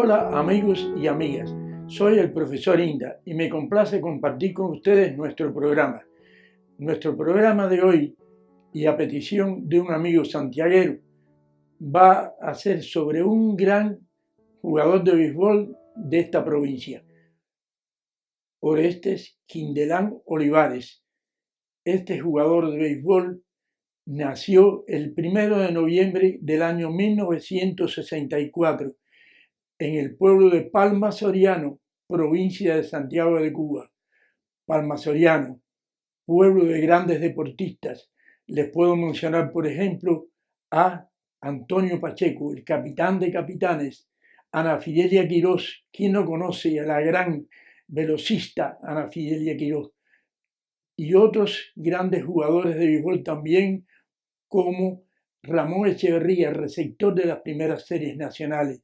Hola amigos y amigas, soy el profesor Inda y me complace compartir con ustedes nuestro programa. Nuestro programa de hoy, y a petición de un amigo santiaguero, va a ser sobre un gran jugador de béisbol de esta provincia, Orestes Quindelán Olivares. Este jugador de béisbol nació el 1 de noviembre del año 1964 en el pueblo de Palma Soriano, provincia de Santiago de Cuba. Palma Soriano, pueblo de grandes deportistas. Les puedo mencionar, por ejemplo, a Antonio Pacheco, el capitán de capitanes, Ana Fidelia Quirós. ¿Quién no conoce a la gran velocista Ana Fidelia Quirós? Y otros grandes jugadores de béisbol también, como Ramón Echeverría, receptor de las primeras series nacionales.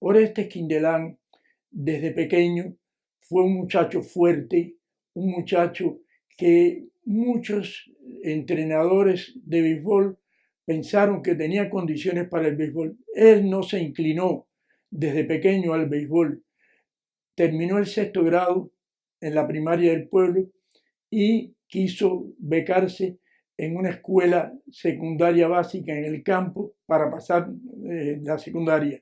Orestes Quindelán, desde pequeño, fue un muchacho fuerte, un muchacho que muchos entrenadores de béisbol pensaron que tenía condiciones para el béisbol. Él no se inclinó desde pequeño al béisbol. Terminó el 6º grado en la primaria del pueblo y quiso becarse en una escuela secundaria básica en el campo para pasar la secundaria.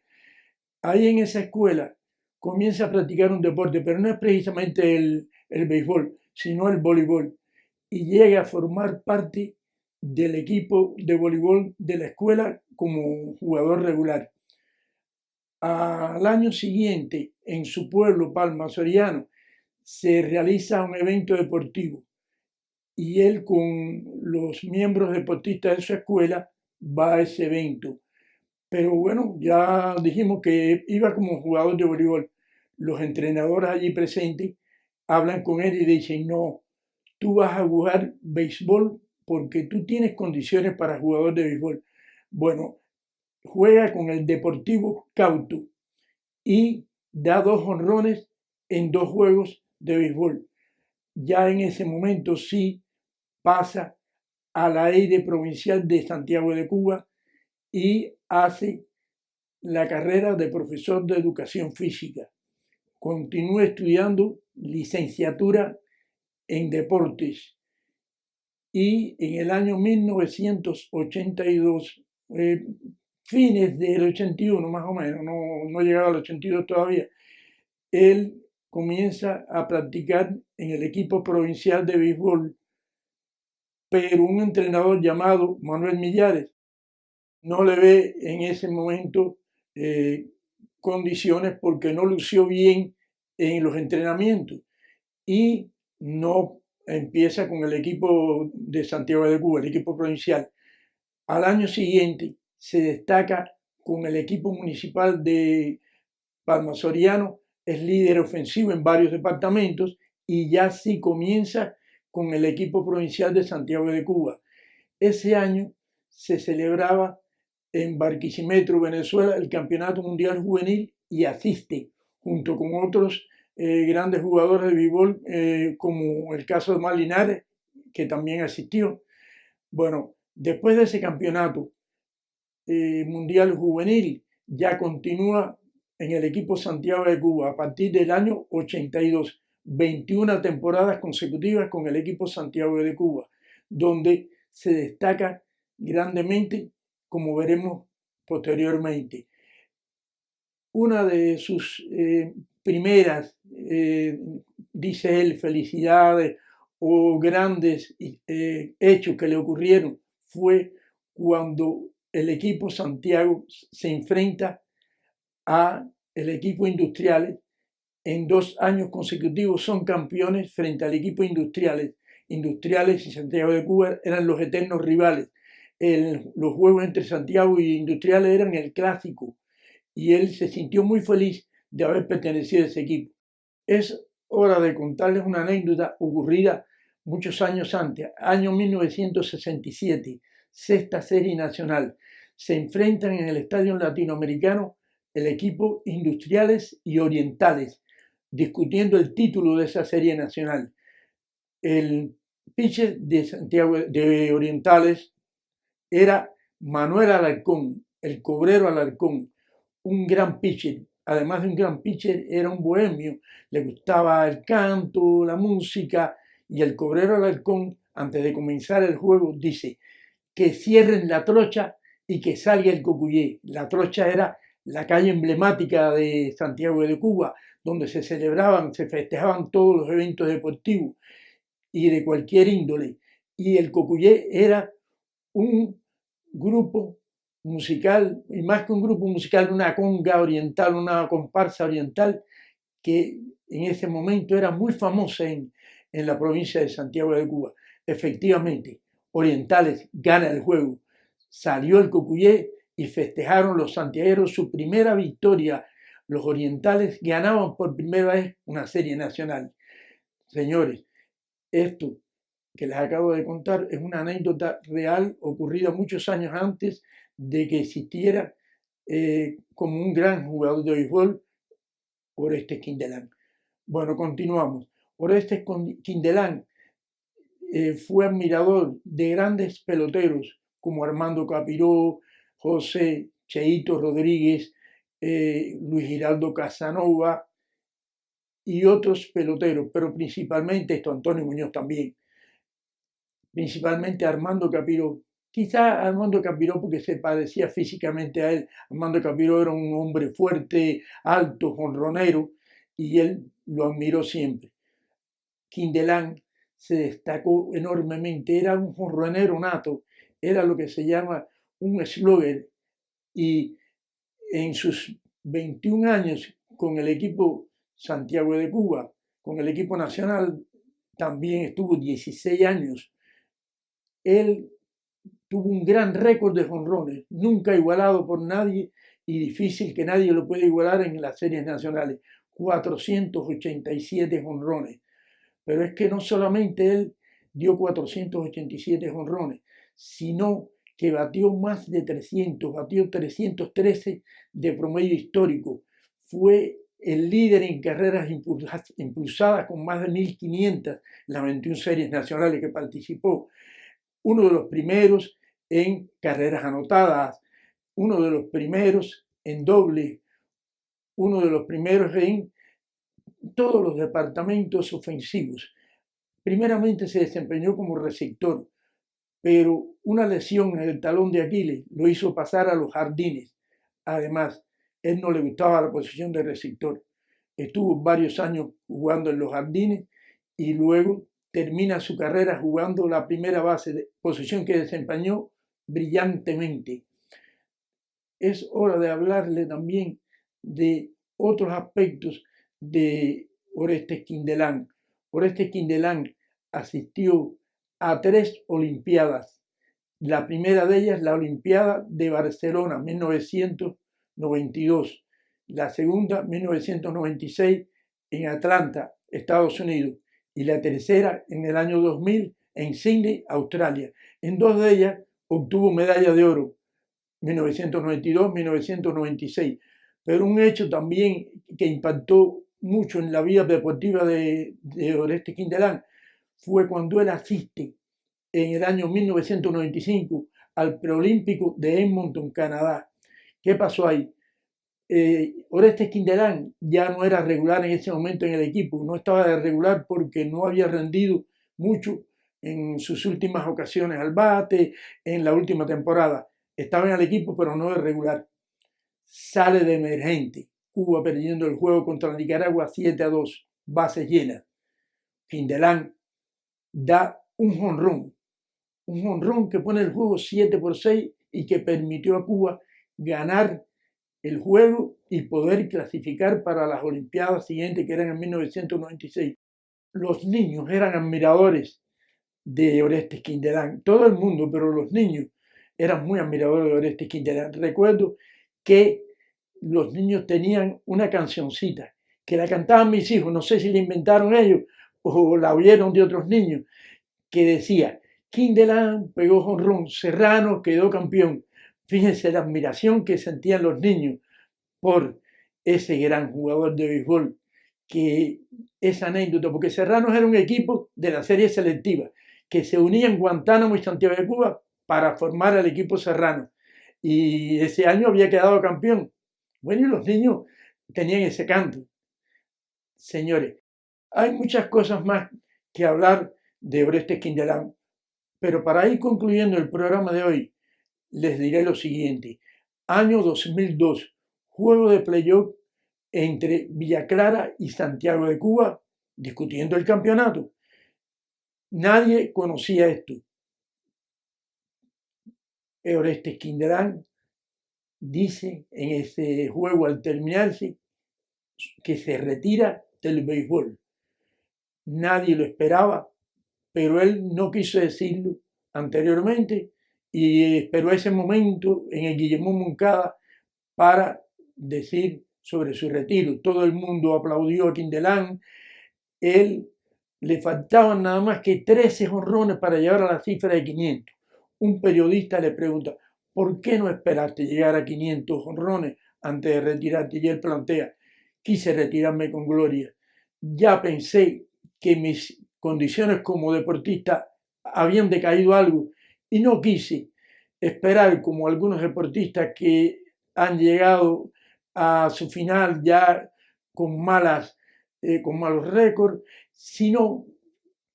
Ahí en esa escuela comienza a practicar un deporte, pero no es precisamente el béisbol, sino el voleibol. Y llega a formar parte del equipo de voleibol de la escuela como jugador regular. Al año siguiente, en su pueblo, Palma Soriano, se realiza un evento deportivo y él, con los miembros deportistas de su escuela, va a ese evento. Pero bueno, ya dijimos que iba como jugador de voleibol. Los entrenadores allí presentes hablan con él y dicen: no, tú vas a jugar béisbol porque tú tienes condiciones para jugador de béisbol. Bueno, juega con el Deportivo Cauto y da 2 jonrones en 2 juegos de béisbol. Ya en ese momento sí pasa a la aire provincial de Santiago de Cuba y hace la carrera de profesor de educación física. Continúa estudiando licenciatura en deportes y en el año 1982, fines del 81 más o menos, no llegaba al 82 todavía, él comienza a practicar en el equipo provincial de béisbol, pero un entrenador llamado Manuel Millares no le ve en ese momento condiciones porque no lució bien en los entrenamientos y no empieza con el equipo de Santiago de Cuba, el equipo provincial. Al año siguiente se destaca con el equipo municipal de Palma Soriano, es líder ofensivo en varios departamentos y ya sí comienza con el equipo provincial de Santiago de Cuba. Ese año se celebraba en Barquisimeto, Venezuela, el Campeonato Mundial Juvenil y asiste junto con otros grandes jugadores de béisbol, como el caso de Mar Linares, que también asistió. Bueno, después de ese campeonato mundial juvenil, ya continúa en el equipo Santiago de Cuba a partir del año 82, 21 temporadas consecutivas con el equipo Santiago de Cuba, donde se destaca grandemente, como veremos posteriormente. Una de sus primeras, dice él, felicidades o grandes hechos que le ocurrieron fue cuando el equipo Santiago se enfrenta a el equipo Industriales. En 2 años consecutivos son campeones frente al equipo Industriales. Industriales y Santiago de Cuba eran los eternos rivales. Los juegos entre Santiago y Industriales eran el clásico y él se sintió muy feliz de haber pertenecido a ese equipo. Es hora de contarles una anécdota ocurrida muchos años antes, año 1967, 6ª Serie Nacional. Se enfrentan en el Estadio Latinoamericano el equipo Industriales y Orientales, discutiendo el título de esa Serie Nacional. El pitcher de Santiago de Orientales era Manuel Alarcón, el cobrero Alarcón, un gran pitcher. Además de un gran pitcher, era un bohemio. Le gustaba el canto, la música, y el Cobrero Alarcón, antes de comenzar el juego, dice que cierren la trocha y que salga el Cocuyé. La trocha era la calle emblemática de Santiago de Cuba, donde se celebraban, se festejaban todos los eventos deportivos y de cualquier índole. Y el Cocuyé era un grupo musical, y más que un grupo musical, una conga oriental, una comparsa oriental, que en ese momento era muy famosa en la provincia de Santiago de Cuba. Efectivamente, Orientales gana el juego. Salió el Cocuyé y festejaron los santiagueros su primera victoria. Los orientales ganaban por primera vez una serie nacional. Señores, esto que les acabo de contar es una anécdota real ocurrida muchos años antes de que existiera como un gran jugador de béisbol Orestes Quindelán. Bueno, continuamos. Orestes Quindelán fue admirador de grandes peloteros como Armando Capiró, José Cheito Rodríguez, Luis Giraldo Casanova y otros peloteros, pero principalmente esto, Antonio Muñoz también. Principalmente Armando Capiró. Quizá Armando Capiró porque se parecía físicamente a él. Armando Capiró era un hombre fuerte, alto, jonronero, y él lo admiró siempre. Quindelán se destacó enormemente, era un jonronero nato, era lo que se llama un slugger, y en sus 21 años con el equipo Santiago de Cuba, con el equipo nacional, también estuvo 16 años. Él tuvo un gran récord de jonrones, nunca igualado por nadie y difícil que nadie lo pueda igualar en las series nacionales. 487 jonrones. Pero es que no solamente él dio 487 jonrones, sino que batió más de 300, batió 313 de promedio histórico. Fue el líder en carreras impulsadas con más de 1.500 las 21 series nacionales que participó. Uno de los primeros en carreras anotadas, uno de los primeros en doble, uno de los primeros en todos los departamentos ofensivos. Primeramente se desempeñó como receptor, pero una lesión en el talón de Aquiles lo hizo pasar a los jardines. Además, él no le gustaba la posición de receptor. Estuvo varios años jugando en los jardines y luego termina su carrera jugando la primera base, posición que desempeñó brillantemente. Es hora de hablarle también de otros aspectos de Orestes Quindelán. Orestes Quindelán asistió a 3 Olimpiadas. La primera de ellas, la Olimpiada de Barcelona, 1992. La segunda, 1996, en Atlanta, Estados Unidos. Y la tercera, en el año 2000, en Sydney, Australia. En 2 de ellas obtuvo medalla de oro, 1992, 1996. Pero un hecho también que impactó mucho en la vida deportiva de Orestes Quindelán fue cuando él asiste en el año 1995 al preolímpico de Edmonton, Canadá. ¿Qué pasó ahí? Orestes Quindelán ya no era regular en ese momento en el equipo, no estaba de regular porque no había rendido mucho en sus últimas ocasiones al bate, en la última temporada. Estaba en el equipo pero no de regular. Sale de emergente, Cuba perdiendo el juego contra Nicaragua 7-2, bases llenas. Quindelán da un jonrón que pone el juego 7-6 y que permitió a Cuba ganar el juego y poder clasificar para las Olimpiadas siguientes, que eran en 1996. Los niños eran admiradores de Orestes Quindelán, todo el mundo, pero los niños eran muy admiradores de Orestes Quindelán. Recuerdo que los niños tenían una cancioncita que la cantaban mis hijos, no sé si la inventaron ellos o la oyeron de otros niños, que decía: Quindelán pegó jonrón, Serrano quedó campeón. Fíjense la admiración que sentían los niños por ese gran jugador de béisbol, que esa anécdota, porque Serrano era un equipo de la serie selectiva, que se unía en Guantánamo y Santiago de Cuba para formar el equipo Serrano. Y ese año había quedado campeón Bueno, y los niños tenían ese canto. Señores, hay muchas cosas más que hablar de Orestes Quindelán, pero para ir concluyendo el programa de hoy, les diré lo siguiente. Año 2002, juego de playoff entre Villa Clara y Santiago de Cuba, discutiendo el campeonato. Nadie conocía esto. Orestes Quindelán dice en ese juego al terminarse que se retira del béisbol. Nadie lo esperaba, pero él no quiso decirlo anteriormente y esperó ese momento en el Guillermo Moncada para decir sobre su retiro. Todo el mundo aplaudió a Quindelán. Él le faltaban nada más que 13 jonrones para llegar a la cifra de 500. Un periodista le pregunta, ¿por qué no esperaste llegar a 500 jonrones antes de retirarte? Y él plantea, quise retirarme con gloria. Ya pensé que mis condiciones como deportista habían decaído algo y no quise esperar como algunos deportistas que han llegado a su final ya con malos récords, sino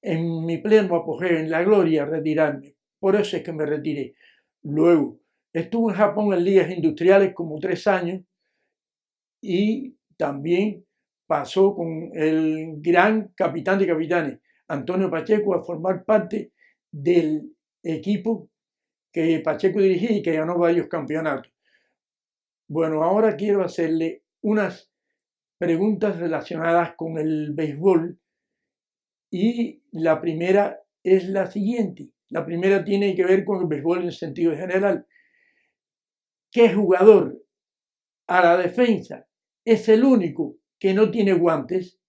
en mi pleno apogeo, en la gloria, retirarme. Por eso es que me retiré. Luego, estuve en Japón en ligas industriales como 3 años y también pasó con el gran capitán de capitanes, Antonio Pacheco, a formar parte del equipo que Pacheco dirigía y que ganó varios campeonatos. Bueno, ahora quiero hacerle unas preguntas relacionadas con el béisbol y la primera es la siguiente. La primera tiene que ver con el béisbol en sentido general. ¿Qué jugador a la defensa es el único que no tiene guantes?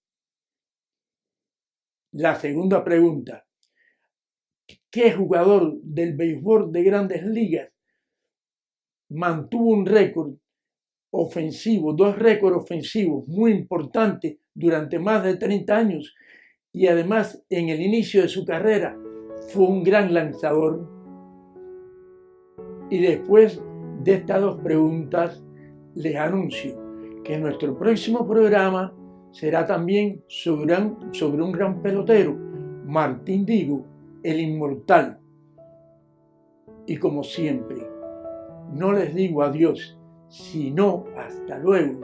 La segunda pregunta. ¿Qué jugador del béisbol de Grandes Ligas mantuvo un récord ofensivo, 2 récords ofensivos muy importantes durante más de 30 años y además en el inicio de su carrera fue un gran lanzador? Y después de estas 2 preguntas les anuncio que nuestro próximo programa será también sobre un gran pelotero, Martín Digo, el inmortal. Y como siempre, no les digo adiós, sino hasta luego.